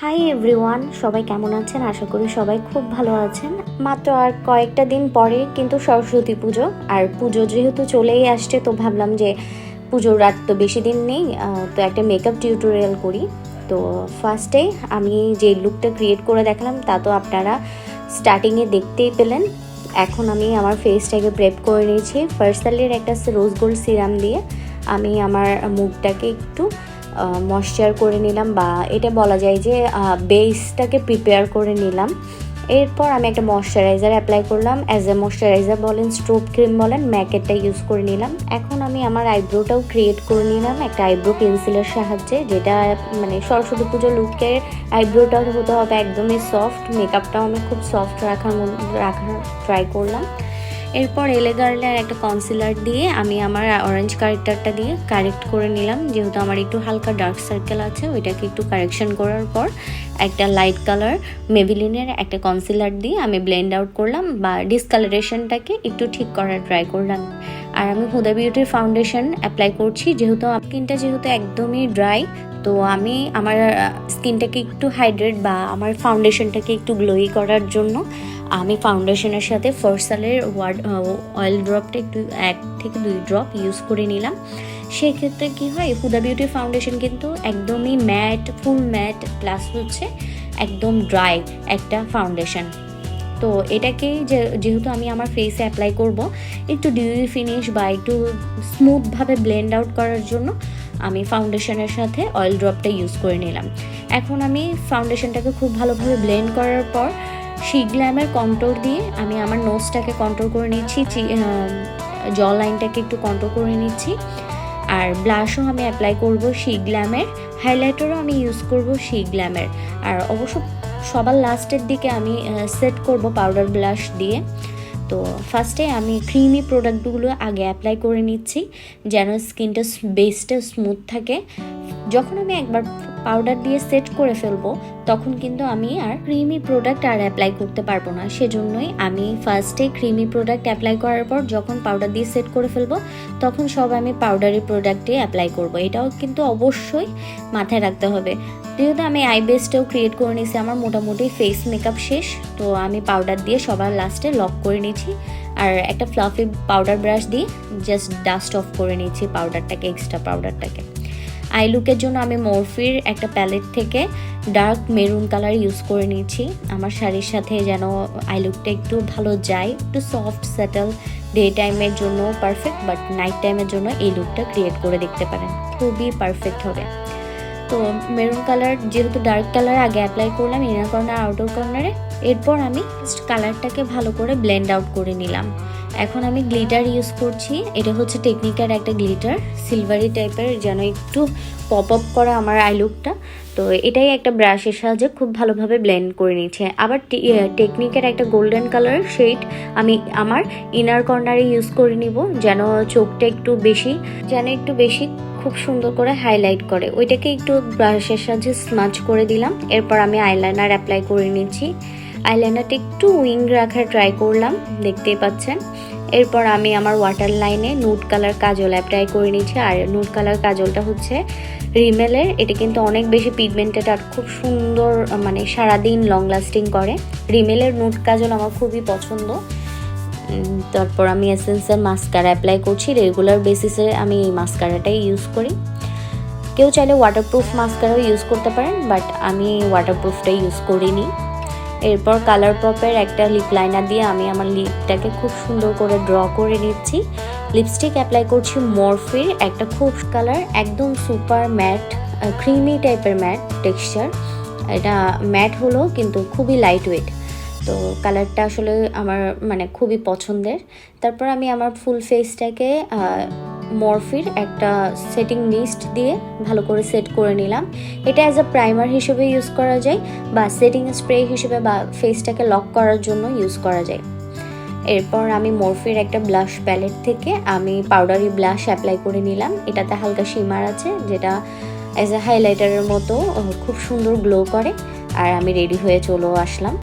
Hi everyone, সবাই কেমন আছেন? আশা করি সবাই খুব ভালো আছেন। মাত্র আর কয়েকটা দিন পরে কিন্তু সরস্বতী পুজো, আর পুজো যেহেতু চলেই আসছে তো ভাবলাম যে পুজোর রাত তো বেশি দিন নেই, তো একটা মেকআপ টিউটোরিয়াল করি। তো ফার্স্টে আমি যে লুকটা ক্রিয়েট করে দেখালাম তা তো আপনারা স্টার্টিংয়ে দেখতেই পেলেন। এখন আমি আমার ফেসটাকে প্রেপ করে নিয়েছি। ফার্স্টলির একটা রোজ গোল্ড সিরাম দিয়ে আমি আমার মুখটাকে একটু ময়েশ্চার করে নিলাম, বা এটা বলা যায় যে বেসটাকে প্রিপেয়ার করে নিলাম। এরপর আমি একটা ময়েশ্চারাইজার অ্যাপ্লাই করলাম। অ্যাজ এ ময়েশ্চারাইজার বলেন, স্ট্রোব ক্রিম বলেন, ম্যাকেটটা ইউজ করে নিলাম। এখন আমি আমার আইব্রোটাও ক্রিয়েট করে নিলাম একটা আইব্রো পেন্সিলের সাহায্যে, যেটা মানে সরস্বতী পুজো লুকের আইব্রোটা হতে হবে একদমই সফট। মেকআপটাও আমি খুব সফট রাখার ট্রাই করলাম। এরপর এলে গার্লের একটা কনসিলার দিয়ে আমি আমার অরেঞ্জ কারেক্টারটা দিয়ে কারেক্ট করে নিলাম, যেহেতু আমার একটু হালকা ডার্ক সার্কেল আছে, ওইটাকে একটু কারেকশন করার পর একটা লাইট কালার মেভিলিনের একটা কনসিলার দিয়ে আমি ব্লেন্ড আউট করলাম, বা ডিসকালারেশনটাকে একটু ঠিক করার ট্রাই করলাম। আর আমি হুদা বিউটির ফাউন্ডেশন অ্যাপ্লাই করছি, যেহেতু স্কিনটা যেহেতু একদমই ড্রাই, তো আমি আমার স্কিনটাকে একটু হাইড্রেট বা আমার ফাউন্ডেশনটাকে একটু গ্লোই করার জন্য আমি ফাউন্ডেশনের সাথে ফরসালের অয়েল ড্রপটা একটু 1 থেকে 2 ড্রপ ইউজ করে নিলাম। সেক্ষেত্রে কী হয়, হুদা বিউটি ফাউন্ডেশন কিন্তু একদমই ম্যাট, ফুল ম্যাট, প্লাস হচ্ছে একদম ড্রাই একটা ফাউন্ডেশন। তো এটাকে যেহেতু আমি আমার ফেসে অ্যাপ্লাই করব, একটু ডিউই ফিনিশ বা একটু স্মুথভাবে ব্লেন্ড আউট করার জন্য আমি ফাউন্ডেশনের সাথে অয়েল ড্রপটা ইউজ করে নিলাম। এখন আমি ফাউন্ডেশনটাকে খুব ভালোভাবে ব্লেন্ড করার পর শি গ্ল্যামের কন্ট্রোল দিয়ে আমি আমার নোজটাকে কন্ট্রোল করে নিচ্ছি, জ লাইনটাকে একটু কন্ট্রোল করে নিচ্ছি। আর ব্লাশও আমি অ্যাপ্লাই করব শি গ্ল্যামের, হাইলাইটারও আমি ইউজ করব শি গ্ল্যামের। আর অবশ্য সবার লাস্টের দিকে আমি সেট করব পাউডার ব্লাশ দিয়ে। তো ফার্স্টে আমি ক্রিমি প্রোডাক্টগুলো আগে অ্যাপ্লাই করে নিচ্ছি, যেন স্কিনটা বেসটা স্মুথ থাকে। যখন আমি একবার পাউডার দিয়ে সেট করে ফেলবো, তখন কিন্তু আমি আর ক্রিমি প্রোডাক্ট আর অ্যাপ্লাই করতে পারবো না। সেজন্যই আমি ফার্স্টে ক্রিমি প্রোডাক্ট অ্যাপ্লাই করার পর যখন পাউডার দিয়ে সেট করে ফেলবো, তখন সব আমি পাউডারি প্রোডাক্টে অ্যাপ্লাই করব। এটাও কিন্তু অবশ্যই মাথায় রাখতে হবে। যেহেতু আমি আই বেসটাও ক্রিয়েট করে নিয়েছি, আমার মোটামুটি ফেস মেকআপ শেষ, তো আমি পাউডার দিয়ে সবার লাস্টে লক করে নিয়েছি। আর একটা ফ্লাফি পাউডার ব্রাশ দিয়ে জাস্ট ডাস্ট অফ করে নিয়েছি পাউডারটাকে, এক্সট্রা পাউডারটাকে। আই লুকের জন্য আমি মরফির একটা প্যালেট থেকে ডার্ক মেরুন কালার ইউজ করে নিয়েছি। আমার শাড়ির সাথে যেন আই লুকটা একটু ভালো যায়, একটু সফট সেটেল। ডে টাইমের জন্য পারফেক্ট, বাট নাইট টাইমের জন্য এই লুকটা ক্রিয়েট করে দেখতে পারেন, খুবই পারফেক্ট হবে। তো মেরুন কালার যেহেতু ডার্ক কালার আগে অ্যাপ্লাই করলাম ইনার কর্নার আউটার কর্নারে, এরপর আমি কালারটাকে ভালো করে ব্লেন্ড আউট করে নিলাম। এখন আমি গ্লিটার ইউজ করছি, এটা হচ্ছে টেকনিকের একটা গ্লিটার, সিলভারি টাইপের, যেন একটু পপ আপ করা আমার আই লুকটা। তো এটাই একটা ব্রাশের সাহায্যে খুব ভালোভাবে ব্লেন্ড করে নিচ্ছে। আবার টেকনিকের একটা গোল্ডেন কালার শেড আমি আমার ইনার কর্নারে ইউজ করে নিব, যেন চোখটা একটু বেশি খুব সুন্দর করে হাইলাইট করে। ওইটাকে একটু ব্রাশের সাহায্যে স্মাচ করে দিলাম। এরপর আমি আইলাইনার অ্যাপ্লাই করে নিচ্ছি। আইলাইনারটা একটু উইং রাখার ট্রাই করলাম, দেখতেই পাচ্ছেন। এরপর আমি আমার ওয়াটার লাইনে নুড কালার কাজল অ্যাপ্লাই করে নিচ্ছি। আর নুড কালার কাজলটা হচ্ছে রিমেলের, এটা কিন্তু অনেক বেশি পিগমেন্টেড আর খুব সুন্দর, মানে সারাদিন লং লাস্টিং করে। রিমেলের নুড কাজল আমার খুবই পছন্দ। তারপর আমি এসেন্সের মাস্কারা অ্যাপ্লাই করছি। রেগুলার বেসিসে আমি এই মাস্কারাটাই ইউজ করি। কেউ চাইলে ওয়াটারপ্রুফ মাস্কারাও ইউজ করতে পারেন, বাট আমি ওয়াটারপ্রুফটাই ইউজ করিনি। এরপর কালার পপের একটা লিপ লাইনার দিয়ে আমি আমার লিপটাকে খুব সুন্দর করে ড্র করে নিচ্ছি। লিপস্টিক অ্যাপ্লাই করছি মরফির একটা খুব কালার, একদম সুপার ম্যাট, ক্রিমি টাইপের ম্যাট টেক্সচার। এটা ম্যাট হলো কিন্তু খুবই লাইট ওয়েট, তো কালারটা আসলে আমার মানে খুবই পছন্দের। তারপর আমি আমার ফুল ফেসটাকে মরফির একটা সেটিং মিস্ট দিয়ে ভালো করে সেট করে নিলাম। এটা অ্যাজ আ প্রাইমার হিসেবে ইউজ করা যায়, বা সেটিং স্প্রে হিসেবে, বা ফেসটাকে লক করার জন্য ইউজ করা যায়। এরপর আমি মরফির একটা ব্লাশ প্যালেট থেকে আমি পাউডারি ব্লাশ অ্যাপ্লাই করে নিলাম। এটাতে হালকা শিমার আছে, যেটা অ্যাজ আ হাইলাইটারের মতো খুব সুন্দর গ্লো করে। আর আমি রেডি হয়ে চলেও আসলাম।